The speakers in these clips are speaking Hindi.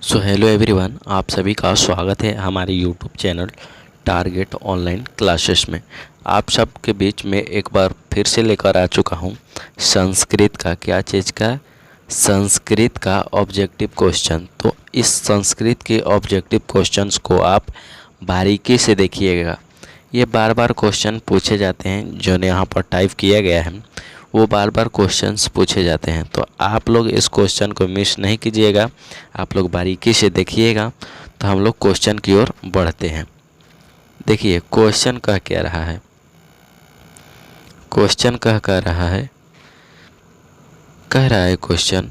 सो हेलो एवरीवन, आप सभी का स्वागत है हमारे YouTube channel target online classes में। आप सबके बीच में एक बार फिर से लेकर आ चुका हूँ संस्कृत का संस्कृत का ऑब्जेक्टिव क्वेश्चन। तो इस संस्कृत के ऑब्जेक्टिव क्वेश्चंस को आप बारीकी से देखिएगा। ये बार बार क्वेश्चन पूछे जाते हैं, जो यहाँ पर टाइप किया गया है वो बार बार क्वेश्चंस पूछे जाते हैं। तो आप लोग इस क्वेश्चन को मिस नहीं कीजिएगा, आप लोग बारीकी से देखिएगा। तो हम लोग क्वेश्चन की ओर बढ़ते हैं। देखिए क्वेश्चन कह रहा है, क्वेश्चन कह रहा है क्वेश्चन।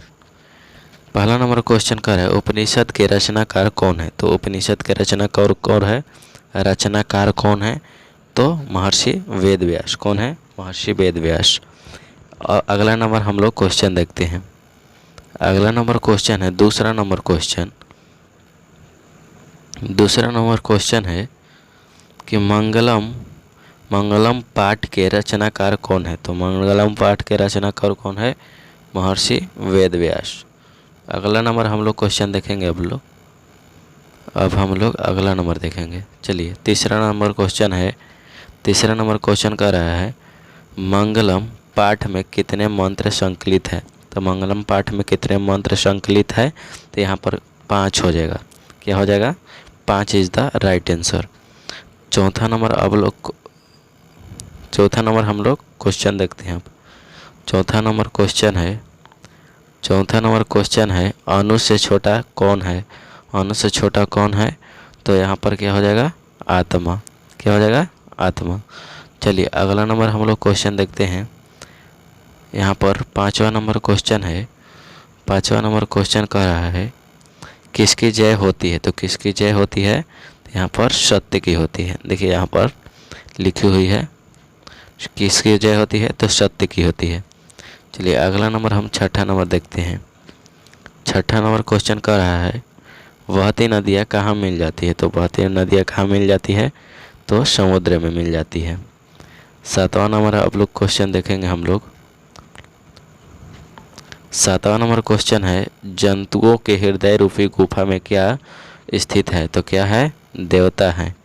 पहला नंबर क्वेश्चन कह रहा है उपनिषद के रचनाकार कौन है। तो उपनिषद के रचनाकार कौन है? तो महर्षि वेद व्यास। कौन है? महर्षि वेद व्यास। और अगला नंबर हम लोग क्वेश्चन देखते हैं। अगला नंबर क्वेश्चन है दूसरा नंबर क्वेश्चन है कि मंगलम पाठ के रचनाकार कौन है। तो मंगलम पाठ के रचनाकार कौन है? महर्षि वेद व्यास। अगला नंबर हम लोग क्वेश्चन देखेंगे। अब हम लोग अगला नंबर देखेंगे। चलिए तीसरा नंबर क्वेश्चन कह रहा है मंगलम पाठ में कितने मंत्र संकलित है। तो मंगलम पाठ में कितने मंत्र संकलित है? तो यहाँ पर 5 हो जाएगा। क्या हो जाएगा? 5 इज़ द राइट आंसर। चौथा नंबर हम लोग क्वेश्चन देखते हैं। अब चौथा नंबर क्वेश्चन है अणु से छोटा कौन है। अणु से छोटा कौन है? तो यहाँ पर क्या हो जाएगा? आत्मा। क्या हो जाएगा? आत्मा। चलिए अगला नंबर हम लोग क्वेश्चन देखते हैं। यहाँ पर पांचवा नंबर क्वेश्चन कह रहा है किसकी जय होती है। तो किसकी जय होती है? तो यहाँ पर सत्य की होती है। देखिए यहाँ पर लिखी हुई है किसकी जय होती है, तो सत्य की होती है। चलिए अगला नंबर हम छठा नंबर देखते हैं। छठा नंबर क्वेश्चन कह रहा है बहती नदियाँ कहाँ मिल जाती है। तो बहती नदियाँ कहाँ मिल जाती है? तो समुद्र में मिल जाती है। सातवां नंबर अब लोग क्वेश्चन देखेंगे हम लोग। सातवां नंबर क्वेश्चन है जंतुओं के हृदय रूपी गुफा में क्या स्थित है। तो क्या है? देवता है।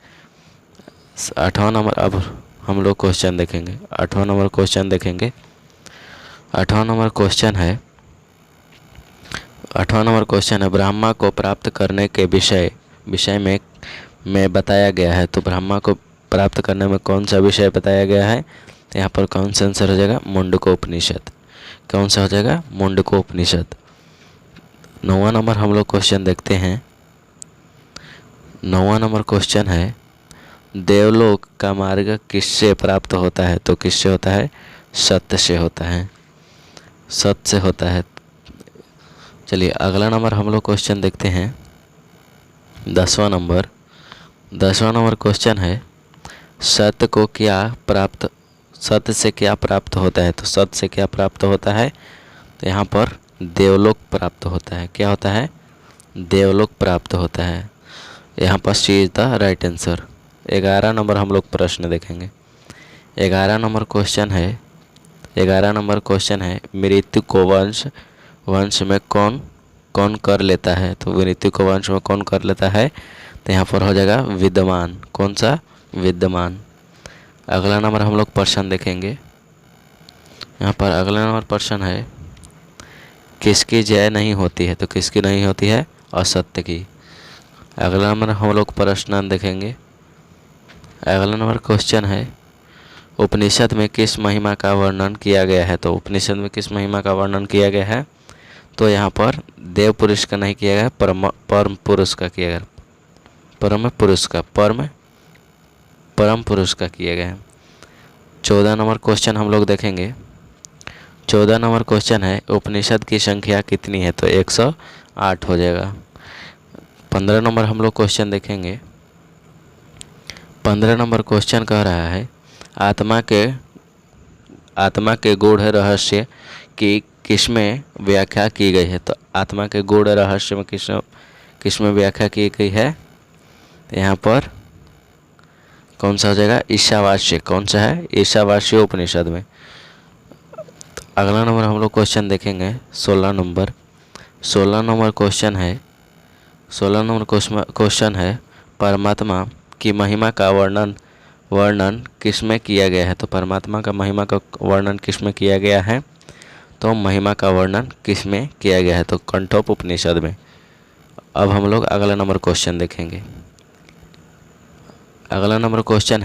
आठवां नंबर अब हम लोग क्वेश्चन देखेंगे। आठवां नंबर क्वेश्चन है ब्रह्मा को प्राप्त करने के विषय में बताया गया है। तो ब्रह्मा को प्राप्त करने में कौन सा विषय बताया गया है? यहाँ पर कौन सा आंसर हो जाएगा? मुंडकोपनिषद। कौन सा हो जाएगा? मुंडकोपनिषद। नौवां नंबर हम लोग क्वेश्चन देखते हैं। नौवां नंबर क्वेश्चन है देवलोक का मार्ग किससे प्राप्त होता है। तो किससे होता है? सत्य से होता है। सत्य से होता है। चलिए अगला नंबर हम लोग क्वेश्चन देखते हैं। 10वां नंबर क्वेश्चन है सत्य से क्या प्राप्त होता है। तो सत्य से क्या प्राप्त होता है? तो यहाँ पर देवलोक प्राप्त होता है। क्या होता है? देवलोक प्राप्त होता है। यहाँ पर C is the right answer. 11 number हम लोग प्रश्न देखेंगे। 11 नंबर क्वेश्चन है मृत्यु को वंश में कौन कर लेता है। तो मृत्यु को वंश में कौन कर लेता है? तो यहाँ पर हो जाएगा विद्यमान। कौन सा? विद्यमान। अगला नंबर हम लोग प्रश्न देखेंगे। यहाँ पर अगला नंबर प्रश्न है किसकी जय नहीं होती है। तो किसकी नहीं होती है? असत्य की। अगला नंबर हम लोग प्रश्न देखेंगे। अगला नंबर क्वेश्चन है उपनिषद में किस महिमा का वर्णन किया गया है। तो उपनिषद में किस महिमा का वर्णन किया गया है? तो यहाँ पर देव पुरुष का नहीं किया गया, परम पुरुष का किया गया। परम पुरुष का किया गया है। 14 नंबर क्वेश्चन हम लोग देखेंगे। 14 नंबर क्वेश्चन है उपनिषद की संख्या कितनी है। तो 108 हो जाएगा। 15 नंबर हम लोग क्वेश्चन देखेंगे। 15 नंबर क्वेश्चन कह रहा है आत्मा के गूढ़ रहस्य की किसमें व्याख्या की गई है। तो आत्मा के गूढ़ रहस्य में किसमें व्याख्या की गई है? यहाँ पर कौन सा हो जाएगा? ईशावास्य। कौन सा है? ईशावास्य उपनिषद में। अगला नंबर हम लोग क्वेश्चन देखेंगे। 16 नंबर क्वेश्चन है 16 नंबर क्वेश्चन है, परमात्मा की महिमा का वर्णन वर्णन किसमें किया गया है? तो परमात्मा का महिमा का वर्णन किसमें किया गया है? तो महिमा का वर्णन किसमें किया गया है? तो कंठोप उपनिषद में। अब हम लोग अगला नंबर क्वेश्चन देखेंगे। अगला नंबर क्वेश्चन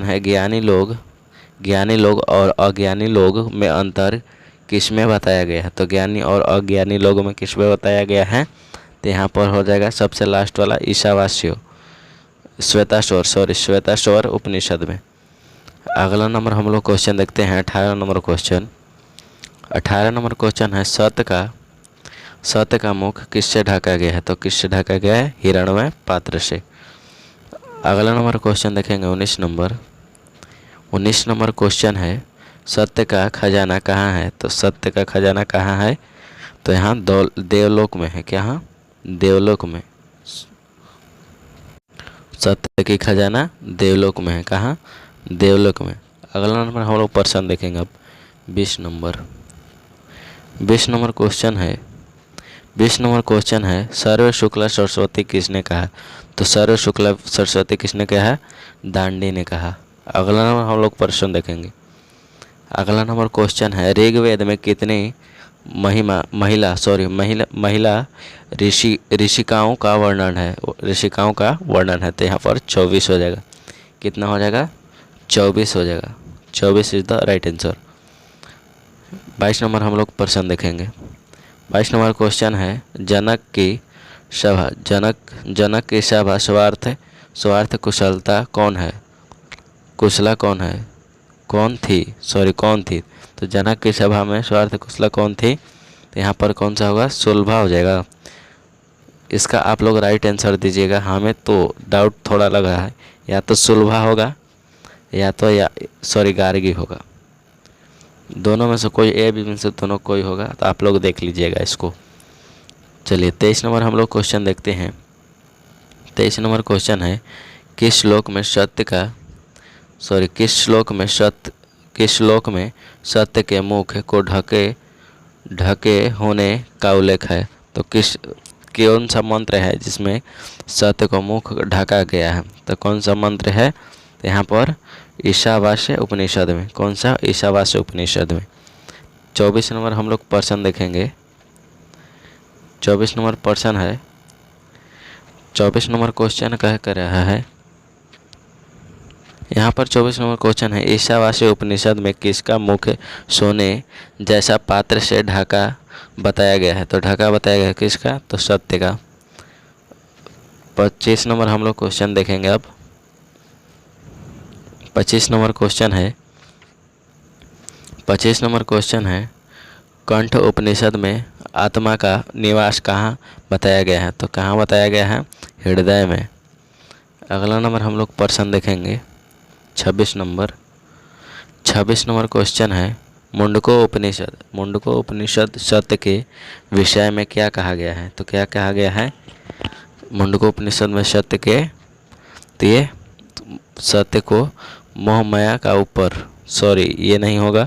है ज्ञानी लोग और अज्ञानी लोग में अंतर किसमें बताया गया है? तो ज्ञानी और अज्ञानी लोगों में किसमें बताया गया है? तो यहाँ पर हो जाएगा सबसे लास्ट वाला ईशावास्य श्वेताश्वर उपनिषद में। अगला नंबर हम लोग क्वेश्चन देखते हैं 18 नंबर क्वेश्चन। 18 नंबर क्वेश्चन है, सत्य का मुख किससे ढका गया है? तो किससे ढका गया है? हिरण्मय पात्र से। अगला नंबर क्वेश्चन देखेंगे 19 नंबर क्वेश्चन है, सत्य का खजाना कहाँ है? तो सत्य का खजाना कहाँ है? तो यहाँ देवलोक में है। क्या? हाँ, देवलोक में। सत्य की खजाना देवलोक में है। कहाँ? देवलोक में। अगला नंबर हम लोग प्रश्न देखेंगे अब 20 नंबर क्वेश्चन है, सर्व शुक्ला सरस्वती किसने कहा? तो सर्व शुक्ला सरस्वती किसने कहा? दांडी ने कहा। अगला नंबर हम लोग प्रश्न देखेंगे। अगला नंबर क्वेश्चन है, ऋग्वेद में कितनी महिला ऋषिकाओं का वर्णन है? तो यहाँ पर 24 हो जाएगा। कितना हो जाएगा? 24 हो जाएगा। 24 is the right answer. 22 number हम लोग प्रश्न देखेंगे। 22 नंबर क्वेश्चन है, जनक की सभा स्वार्थ कुशलता कौन है? कुशला कौन है? कौन थी? तो जनक की सभा में स्वार्थ कुशला कौन थी? तो यहाँ पर कौन सा होगा? सुलभा हो जाएगा। इसका आप लोग राइट आंसर दीजिएगा। हमें तो डाउट थोड़ा लग रहा है, या तो सुलभा होगा या गार्गी होगा। दोनों में से कोई ए बी में से दोनों कोई होगा, तो आप लोग देख लीजिएगा इसको। चलिए 23 नंबर हम लोग क्वेश्चन देखते हैं। 23 नंबर क्वेश्चन है, किस श्लोक में सत्य के मुख को ढके होने का उल्लेख है? तो कौन सा मंत्र है जिसमें सत्य को मुख ढका गया है? तो कौन सा मंत्र है? तो यहाँ पर ईशावास्य उपनिषद में। कौन सा? ईशावास्य उपनिषद में। 24 नंबर हम लोग प्रश्न देखेंगे। 24 नंबर प्रश्न है, 24 नंबर क्वेश्चन कह कर रहा है, यहाँ पर 24 नंबर क्वेश्चन है, ईशावास्य उपनिषद में किसका मुख सोने जैसा पात्र से ढका बताया गया है? तो ढका बताया गया है किसका? तो सत्य का। 25 नंबर हम लोग क्वेश्चन देखेंगे अब। 25 नंबर क्वेश्चन है, कंठ उपनिषद में आत्मा का निवास कहाँ बताया गया है? तो कहाँ बताया गया है? हृदय में। अगला नंबर हम लोग प्रश्न देखेंगे 26 नंबर क्वेश्चन है, मुंडको उपनिषद सत्य के विषय में क्या कहा गया है? तो क्या कहा गया है? मुंडको उपनिषद में सत्य के, तो ये सत्य को मोहमाया का ऊपर, ये नहीं होगा।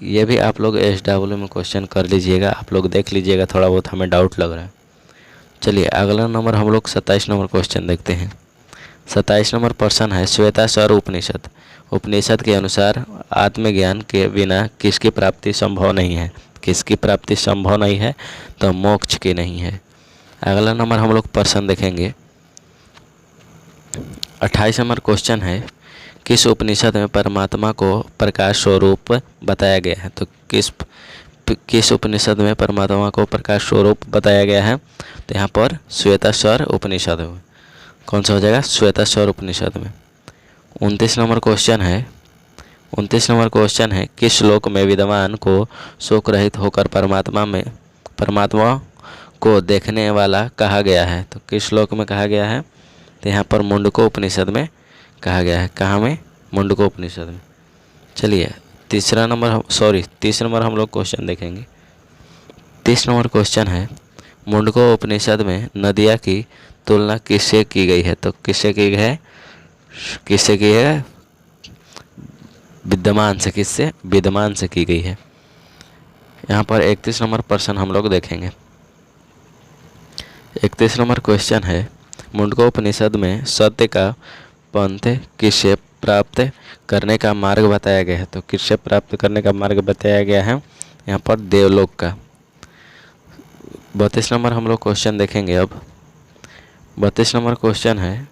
ये भी आप लोग SW में क्वेश्चन कर लीजिएगा, आप लोग देख लीजिएगा, थोड़ा बहुत हमें डाउट लग रहा है। चलिए अगला नंबर हम लोग 27 नंबर क्वेश्चन देखते हैं। 27 नंबर प्रश्न है, श्वेताश्वर उपनिषद के अनुसार आत्मज्ञान के बिना किसकी प्राप्ति संभव नहीं है? किसकी प्राप्ति संभव नहीं है? तो मोक्ष की नहीं है। अगला नंबर हम लोग प्रश्न देखेंगे। 28 नंबर क्वेश्चन है, किस उपनिषद में परमात्मा को प्रकाश स्वरूप बताया गया है? तो किस उपनिषद में परमात्मा को प्रकाश स्वरूप बताया गया है? तो यहाँ पर श्वेताश्वर उपनिषद में। कौन सा हो जाएगा? श्वेताश्वर उपनिषद में। 29 नंबर क्वेश्चन है, किस श्लोक में विद्वान को शोक रहित होकर परमात्मा को देखने वाला कहा गया है? तो किस श्लोक में कहा गया है? तो यहाँ पर मुंडको उपनिषद में कहा गया है। कहाँ में? मुंडको उपनिषद में। चलिए 30 नंबर हम लोग क्वेश्चन देखेंगे। 30 नंबर क्वेश्चन है, मुंडको उपनिषद में नदिया की तुलना किससे की गई है? तो किससे की गई है? विद्यमान से। किससे? विद्यमान से की गई है। यहाँ पर 31 नंबर प्रश्न हम लोग देखेंगे। 31 नंबर क्वेश्चन है, मुंडकोपनिषद में सत्य का पंथ किसे प्राप्त करने का मार्ग बताया गया है? तो किससे प्राप्त करने का मार्ग बताया गया है? यहाँ पर देवलोक का। 32 नंबर हम लोग क्वेश्चन देखेंगे। अब 32 नंबर क्वेश्चन है,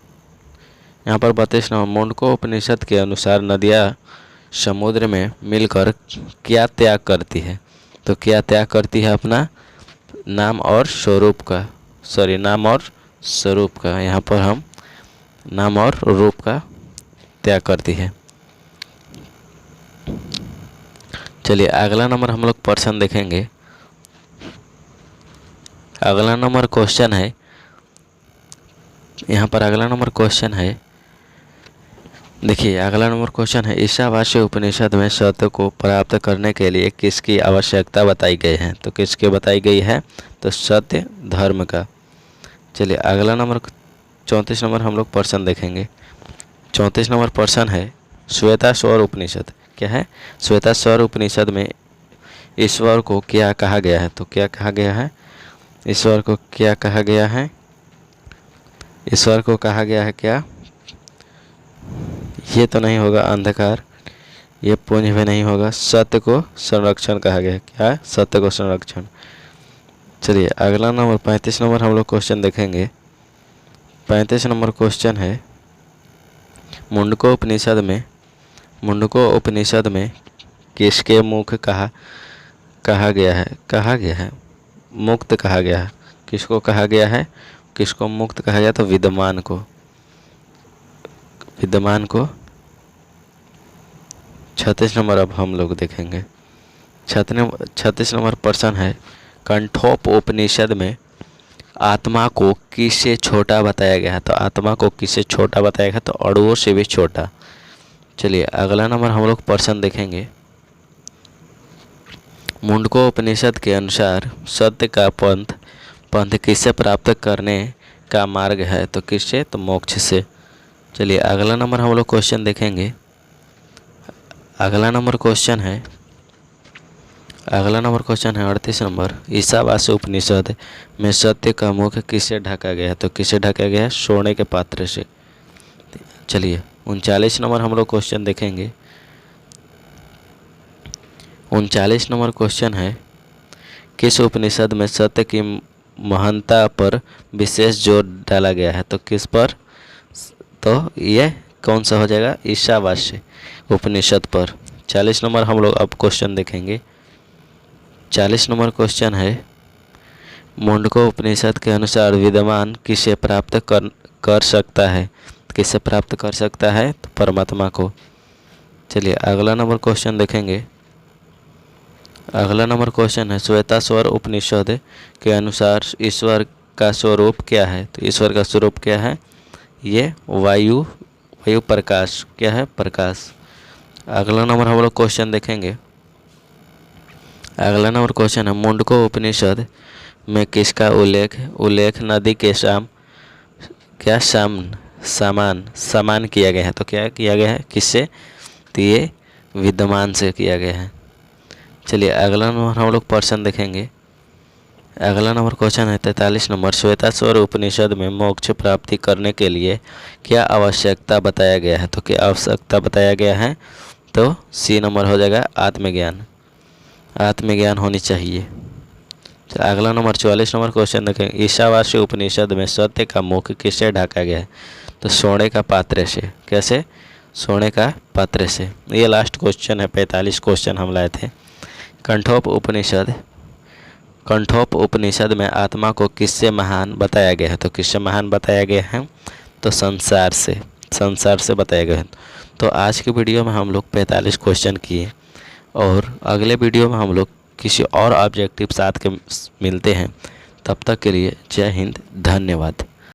यहाँ पर 32 नंबर, मुंडकोपनिषद के अनुसार नदियाँ समुद्र में मिलकर क्या त्याग करती है? तो क्या त्याग करती है? अपना नाम और स्वरूप का, नाम और स्वरूप का। यहाँ पर हम नाम और रूप का त्याग करती है। चलिए अगला नंबर हम लोग प्रश्न देखेंगे। अगला नंबर क्वेश्चन है, यहाँ पर अगला नंबर क्वेश्चन है, देखिए अगला नंबर क्वेश्चन है, ईशावास्य उपनिषद में सत्य को प्राप्त करने के लिए किसकी आवश्यकता बताई गई है? तो किसकी बताई गई है? तो सत्य धर्म का। चलिए अगला नंबर 34 नंबर हम लोग प्रश्न देखेंगे। 34 नंबर प्रश्न है, श्वेताश्वर उपनिषद क्या है? श्वेताश्वर उपनिषद में ईश्वर को क्या कहा गया है? तो क्या कहा गया है? ईश्वर को क्या कहा गया है? ईश्वर को कहा गया है क्या? ये तो नहीं होगा अंधकार, ये पुंज भी नहीं होगा। सत्य को संरक्षण कहा गया है। क्या? सत्य को संरक्षण। चलिए अगला नंबर 35 नंबर हम लोग क्वेश्चन देखेंगे। 35 नंबर क्वेश्चन है, मुंडकोपनिषद में किसके मुख कहा गया है? कहा गया है मुक्त कहा गया है। किसको कहा गया है? किसको मुक्त कहा गया? तो विद्यमान को। 36 नंबर अब हम लोग देखेंगे। 36 नंबर प्रश्न है, कंठोपनिषद में आत्मा को किससे छोटा बताया गया है? तो आत्मा को किससे छोटा बताया गया? तो अणुओं से भी छोटा। चलिए अगला नंबर हम लोग प्रश्न देखेंगे। मुंडकोपनिषद के अनुसार सत्य का पंथ किससे प्राप्त करने का मार्ग है? तो किससे? तो मोक्ष से। चलिए अगला नंबर हम लोग क्वेश्चन देखेंगे। अगला नंबर क्वेश्चन है 38 नंबर, ईशावास्य उपनिषद में सत्य का मुख किससे ढका गया है? तो किससे ढका गया है? सोने के पात्र से। चलिए 39 नंबर हम लोग क्वेश्चन देखेंगे। 39 नंबर क्वेश्चन है, किस उपनिषद में सत्य की महानता पर विशेष जोर डाला गया है? तो किस पर? तो ये कौन सा हो जाएगा? ईशावास्य उपनिषद पर। 40 नंबर हम लोग अब क्वेश्चन देखेंगे। 40 नंबर क्वेश्चन है, मुंडकोपनिषद के अनुसार विद्यमान किसे प्राप्त कर सकता है? किसे प्राप्त कर सकता है? तो परमात्मा को। चलिए अगला नंबर क्वेश्चन देखेंगे। अगला नंबर क्वेश्चन है, श्वेताश्वर उपनिषद के अनुसार ईश्वर का स्वरूप क्या है? तो ईश्वर का स्वरूप क्या है? ये वायु प्रकाश। क्या है? प्रकाश। अगला नंबर हम लोग क्वेश्चन देखेंगे। अगला नंबर क्वेश्चन है, मुंडकोपनिषद में किसका उल्लेख नदी के समान किया गया है? तो क्या किया गया है? किससे? तो ये विद्यमान से किया गया है। चलिए अगला नंबर हम लोग प्रश्न देखेंगे। अगला नंबर क्वेश्चन है 43 नंबर, श्वेताश्वर उपनिषद में मोक्ष प्राप्ति करने के लिए क्या आवश्यकता बताया गया है? तो क्या आवश्यकता बताया गया है? तो सी नंबर हो जाएगा आत्मज्ञान होनी चाहिए। तो अगला नंबर 44 नंबर क्वेश्चन देखें, ईशावास्य उपनिषद में सत्य का मुख किससे ढका गया है? तो सोने का पात्र से। कैसे? सोने का पात्र से। ये लास्ट क्वेश्चन है, 45 क्वेश्चन हम लाए थे। कंठोप उपनिषद में आत्मा को किससे महान बताया गया है? तो किससे महान बताया गया है? तो संसार से बताया गया है। तो आज की वीडियो में हम लोग 45 क्वेश्चन किए, और अगले वीडियो में हम लोग किसी और ऑब्जेक्टिव साथ के मिलते हैं। तब तक के लिए जय हिंद, धन्यवाद।